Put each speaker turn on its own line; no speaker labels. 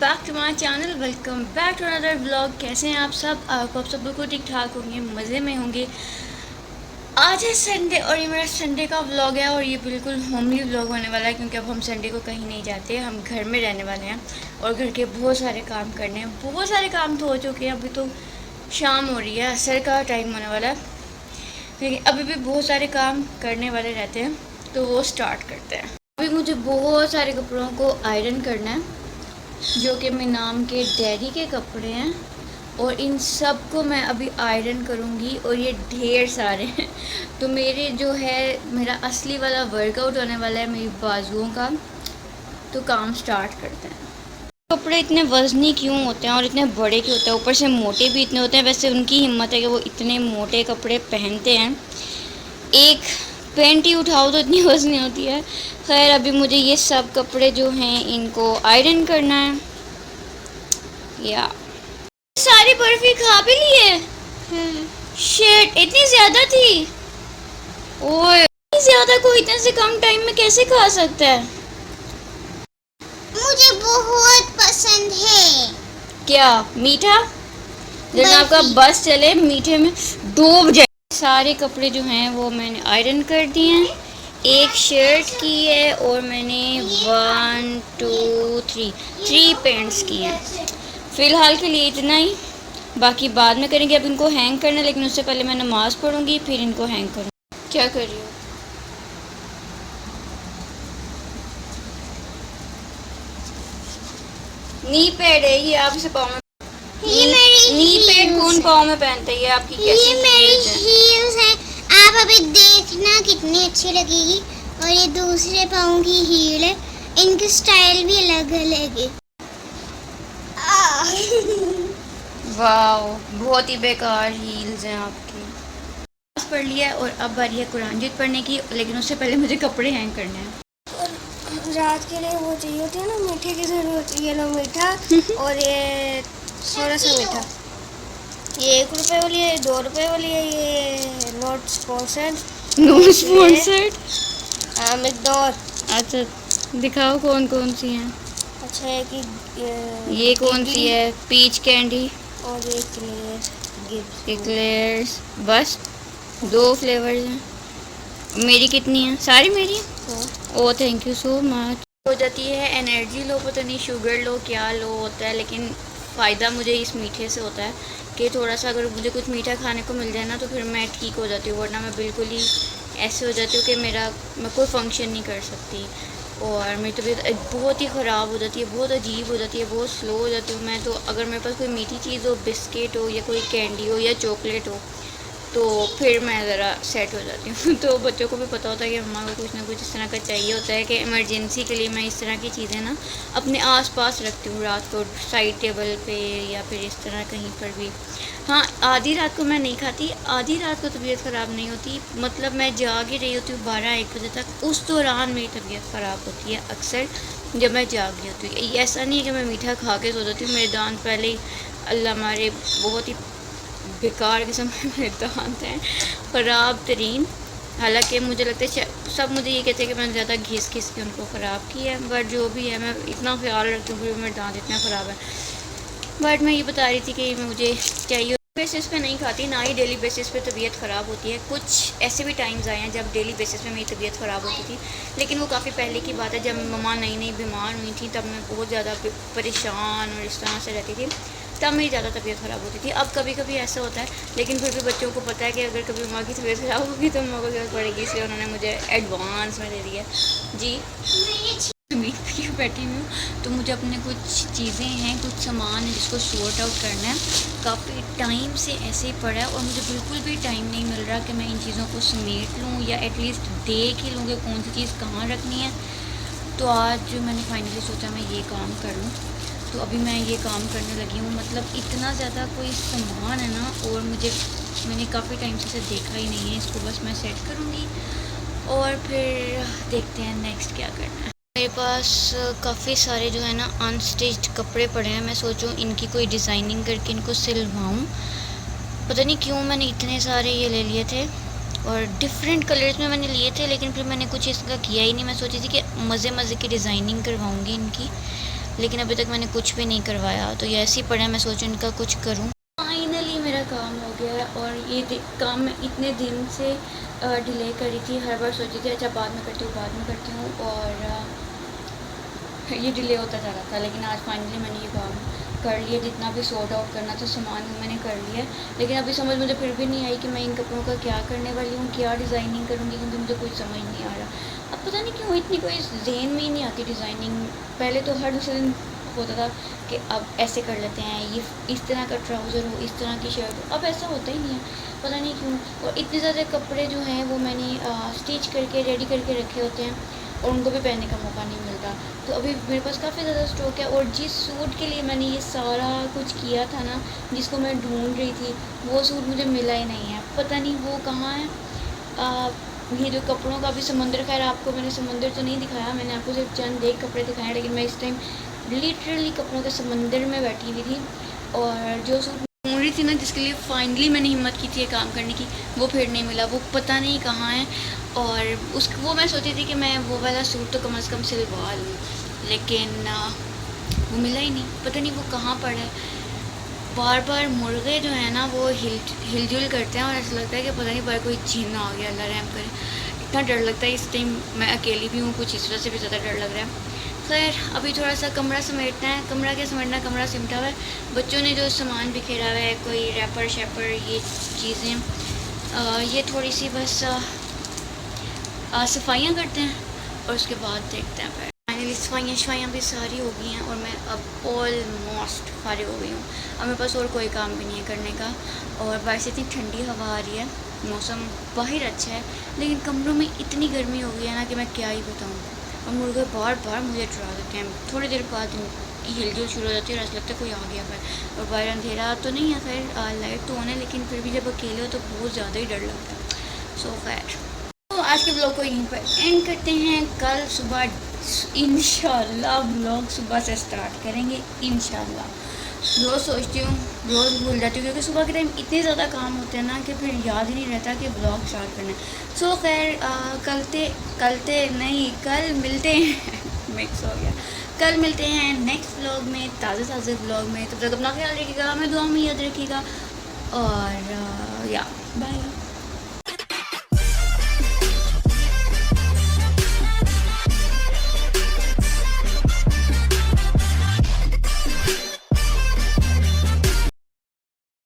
Back to my channel. Welcome back to another blog. कैसे हैं आप सब? आप सब बिल्कुल ठीक ठाक होंगे, मज़े में होंगे। आज है संडे और ये मेरा संडे का व्लॉग है और ये बिल्कुल होमली व्लॉग होने वाला है, क्योंकि अब हम संडे को कहीं नहीं जाते, हम घर में रहने वाले हैं और घर के बहुत सारे काम करने हैं। बहुत सारे काम तो हो चुके हैं, अभी तो शाम हो रही है, असर का टाइम होने वाला है, लेकिन अभी भी बहुत सारे काम करने वाले रहते हैं, तो वो स्टार्ट करते हैं। अभी मुझे बहुत सारे कपड़ों को आयरन करना है, जो कि मेरे नाम के डैडी के कपड़े हैं, और इन सब को मैं अभी आयरन करूँगी और ये ढेर सारे हैं। तो मेरे जो है मेरा असली वाला वर्कआउट होने वाला है मेरी बाजुओं का। तो काम स्टार्ट करते हैं। कपड़े इतने वज़नी क्यों होते हैं और इतने बड़े क्यों होते हैं, ऊपर से मोटे भी इतने होते हैं। वैसे उनकी हिम्मत है कि वो इतने मोटे कपड़े पहनते हैं, एक पैंट ही उठाओ तो इतनी वज़नी होती है। खैर अभी मुझे ये सब कपड़े जो हैं इनको आयरन करना है। या सारी बर्फी खा भी लिए? शिट, इतनी ज़्यादा थी। ओए, इतनी ज़्यादा को इतने से कम टाइम में कैसे खा सकता है?
मुझे बहुत पसंद है।
क्या मीठा? जब आपका बस चले मीठे में डूब जाए। सारे कपड़े जो हैं वो मैंने आयरन कर दिए हैं। एक शर्ट की है और मैंने 1 2 3 पैंट्स की हैं। फ़िलहाल के लिए इतना ही, बाकी बाद में करेंगे। अब इनको हैंग करना है, लेकिन उससे पहले मैं नमाज़ पढ़ूंगी, फिर इनको हैंग करूँगी। क्या कर रही हो? नी पैड है ये, आप इसे पाँव में नी पैड कौन पाँव में पहनता है? आपकी कैसी
ये मेरी हील्स है, आप अभी देखना कितनी अच्छी लगेगी। और ये दूसरे पाँव की हील है, इनकी स्टाइल भी अलग अलग है।
वाह, बहुत ही बेकार हील्स हैं आपकी। पढ़ लिया है और अब बारी है कुरान जीत पढ़ने की, लेकिन उससे पहले मुझे कपड़े हैंग करने हैं।
रात के लिए वो चाहिए होती है ना, मीठे की जरूरत। ये लो मीठा और ये थोड़ा सा मीठा। ये 1 रुपए वाली है, 2 रुपए वाली है। ये नॉट स्पॉन्सर्ड।
No sponsored.
मिकदौर।
अच्छा दिखाओ कौन कौन सी हैं।
अच्छा है कि
ये कौन सी है? पीच कैंडी
और ये
एक्लेयर्स। बस 2 फ्लेवर्स हैं। मेरी कितनी है? सारी मेरी हैं। Oh thank you so much. हो जाती है एनर्जी लो, पता नहीं शुगर लो क्या लो होता है, लेकिन फ़ायदा मुझे इस मीठे से होता है कि थोड़ा सा अगर मुझे कुछ मीठा खाने को मिल जाए ना, तो फिर मैं ठीक हो जाती हूँ, वरना मैं बिल्कुल ही ऐसे हो जाती हूँ कि मैं कोई फंक्शन नहीं कर सकती और मेरी तबीयत बहुत ही ख़राब हो जाती है, बहुत अजीब हो जाती है, बहुत स्लो हो जाती हूँ मैं। तो अगर मेरे पास कोई मीठी चीज़ हो, बिस्किट हो या कोई कैंडी हो या चॉकलेट हो, तो फिर मैं ज़रा सेट हो जाती हूँ। तो बच्चों को भी पता होता है कि मम्मा को कुछ ना कुछ इस तरह का चाहिए होता है, कि इमरजेंसी के लिए मैं इस तरह की चीज़ें ना अपने आसपास रखती हूँ, रात को साइड टेबल पे या फिर इस तरह कहीं पर भी। हाँ, आधी रात को मैं नहीं खाती, आधी रात को तबीयत ख़राब नहीं होती, मतलब मैं जाग ही रही होती हूँ 12-1 बजे तक, उस दौरान मेरी तबीयत ख़राब होती है अक्सर, जब मैं जाग रही होती हूँ। ऐसा नहीं है कि मैं मीठा खा के सो जाती हूँ। मेरे दांत पहले ही अल्लाह मारे बहुत ही बेकार किस्म के मेरे दांत हैं, ख़राब तरीन। हालांकि मुझे लगता है सब मुझे ये कहते हैं कि मैंने ज़्यादा घिस के उनको ख़राब किया है, बट जो भी है मैं इतना ख्याल रखती हूँ, फिर मेरे दांत इतना ख़राब है। बट मैं ये बता रही थी कि मुझे चाहिए बेसिस पे नहीं खाती, ना ही डेली बेसिस पे तबीयत ख़राब होती है। कुछ ऐसे भी टाइम्स आए हैं जब डेली बेसिस पे मेरी तबीयत ख़राब होती थी, लेकिन वो काफ़ी पहले की बात है, जब मम्मा नई नई बीमार हुई थी, तब मैं बहुत ज़्यादा परेशान और इस तरह से रहती थी, तब मेरी ज़्यादा तबीयत ख़राब होती थी। अब कभी कभी ऐसा होता है, लेकिन फिर भी बच्चों को पता है कि अगर कभी मम्मा की तबीयत ख़राब होगी तो मम्मा को ज़रूरत पड़ेगी, इसलिए उन्होंने मुझे एडवांस में दे दिया। जी उम्मीद की बैठी हुई हूँ, तो मुझे अपने कुछ चीज़ें हैं, कुछ सामान है जिसको सॉर्ट आउट करना है। काफ़ी टाइम से ऐसे ही पड़ा है और मुझे बिल्कुल भी टाइम नहीं मिल रहा कि मैं इन चीज़ों को समेट लूँ या एटलीस्ट देख ही लूँ कि कौन सी चीज़ कहाँ रखनी है। तो आज मैंने फाइनली सोचा मैं ये काम कर लूँ, तो अभी मैं ये काम करने लगी हूँ। मतलब इतना ज़्यादा कोई सामान है ना, और मैंने काफ़ी टाइम से इसे देखा ही नहीं है। इसको बस मैं सेट करूँगी और फिर देखते हैं नेक्स्ट क्या करना है। मेरे पास काफ़ी सारे जो है ना अनस्टिच्ड कपड़े पड़े हैं, मैं सोचूं इनकी कोई डिज़ाइनिंग करके इनको सिलवाऊँ। पता नहीं क्यों मैंने इतने सारे ये ले लिए थे और डिफरेंट कलर्स में मैंने लिए थे, लेकिन फिर मैंने कुछ इसका किया ही नहीं। मैं सोची थी कि मज़े मज़े की डिज़ाइनिंग करवाऊँगी इनकी, लेकिन अभी तक मैंने कुछ भी नहीं करवाया, तो ये ऐसे ही पड़े हैं, मैं सोचूं इनका कुछ करूं। फाइनली मेरा काम हो गया है, और ये काम मैं इतने दिन से डिले करी थी। हर बार सोची थी अच्छा बाद में करती हूँ, बाद में करती हूँ, और ये डिले होता जा रहा था। लेकिन आज फाइनली मैंने ये काम कर लिया। जितना भी सॉर्ट आउट करना था सामान मैंने कर लिया। लेकिन अभी समझ मुझे फिर भी नहीं आई कि मैं इन कपड़ों का क्या करने वाली हूँ, क्या डिज़ाइनिंग करूँगी, क्योंकि मुझे कुछ समझ नहीं आ रहा। अब पता नहीं क्यों इतनी कोई ज़हन में ही नहीं आती डिज़ाइनिंग। पहले तो हर दूसरे दिन होता था कि अब ऐसे कर लेते हैं, ये इस तरह का ट्राउज़र हो, इस तरह की शर्ट हो। अब ऐसा होता ही नहीं है, पता नहीं क्यों। और इतने ज़्यादा कपड़े जो हैं वो मैंने स्टिच करके रेडी करके रखे होते हैं, और उनको भी पहनने का मौका नहीं मिलता। तो अभी मेरे पास काफ़ी ज़्यादा स्टॉक है, और जिस सूट के लिए मैंने ये सारा कुछ किया था ना, जिसको मैं ढूंढ रही थी, वो सूट मुझे मिला ही नहीं है। पता नहीं वो कहाँ है। ये जो कपड़ों का भी समंदर, खैर आपको मैंने समंदर तो नहीं दिखाया, मैंने आपको सिर्फ चंद एक कपड़े दिखाए, लेकिन मैं इस टाइम लिटरली कपड़ों के समंदर में बैठी हुई थी। और जो सूट ढूंढ रही थी ना, जिसके लिए फाइनली मैंने हिम्मत की थी ये काम करने की, वो फिर नहीं मिला। वो पता नहीं कहाँ है। और वो मैं सोची थी कि मैं वो वाला सूट तो कम से कम सिलवा लूँ, लेकिन वो मिला ही नहीं। पता नहीं वो कहाँ पड़ा है। बार बार मुर्गे जो है ना वो हिलजुल करते हैं, और ऐसा लगता है कि पता नहीं बार कोई जीना आ गया, अल्लाह रहम करे। इतना डर लगता है इस टाइम। मैं अकेली भी हूँ, कुछ इस वजह से भी ज़्यादा डर लग रहा है। खैर अभी थोड़ा सा कमरा समेटना है। कमरा क्या समेटना, कमरा सिमटा हुआ है। बच्चों ने जो सामान बिखेरा हुआ है, कोई रैपर शैपर, ये चीज़ें, ये थोड़ी सी बस सफाइयाँ करते हैं, और उसके बाद देखते हैं। फिर फाइनली सफाइयाँ भी सारी हो गई हैं, और मैं अब ऑलमोस्ट फारिग हो गई हूँ। अब मेरे पास और कोई काम भी नहीं है करने का। और बाहर से इतनी ठंडी हवा आ रही है, मौसम बाहर अच्छा है, लेकिन कमरों में इतनी गर्मी हो गई है ना कि मैं क्या ही बताऊँ। और मुर्गे बार बार मुझे डरा देते हैं। थोड़ी देर बाद की हिलजुल शुरू हो जाती है, और ऐसा लगता है कोई आ गया फिर। और बाहर अंधेरा तो नहीं है, खैर लाइट तो ऑन है, लेकिन फिर भी जब अकेले हो तो बहुत ज़्यादा ही डर लगता है। सो खैर तो आज के ब्लॉग को यहीं पर एंड करते हैं। कल सुबह इंशाल्लाह ब्लॉग सुबह से स्टार्ट करेंगे इंशाल्लाह। रोज़ सोचती हूँ, रोज़ भूल जाती हूँ, क्योंकि सुबह के टाइम इतने ज़्यादा काम होते हैं ना कि फिर याद ही नहीं रहता कि ब्लॉग स्टार्ट करना है। सो खैर कल मिलते हैं मिक्स हो गया। कल मिलते हैं नेक्स्ट ब्लॉग में, ताज़े ब्लॉग में। तब तक अपना ख्याल रखिएगा, हमें दुआ में याद रखिएगा, और या बाय।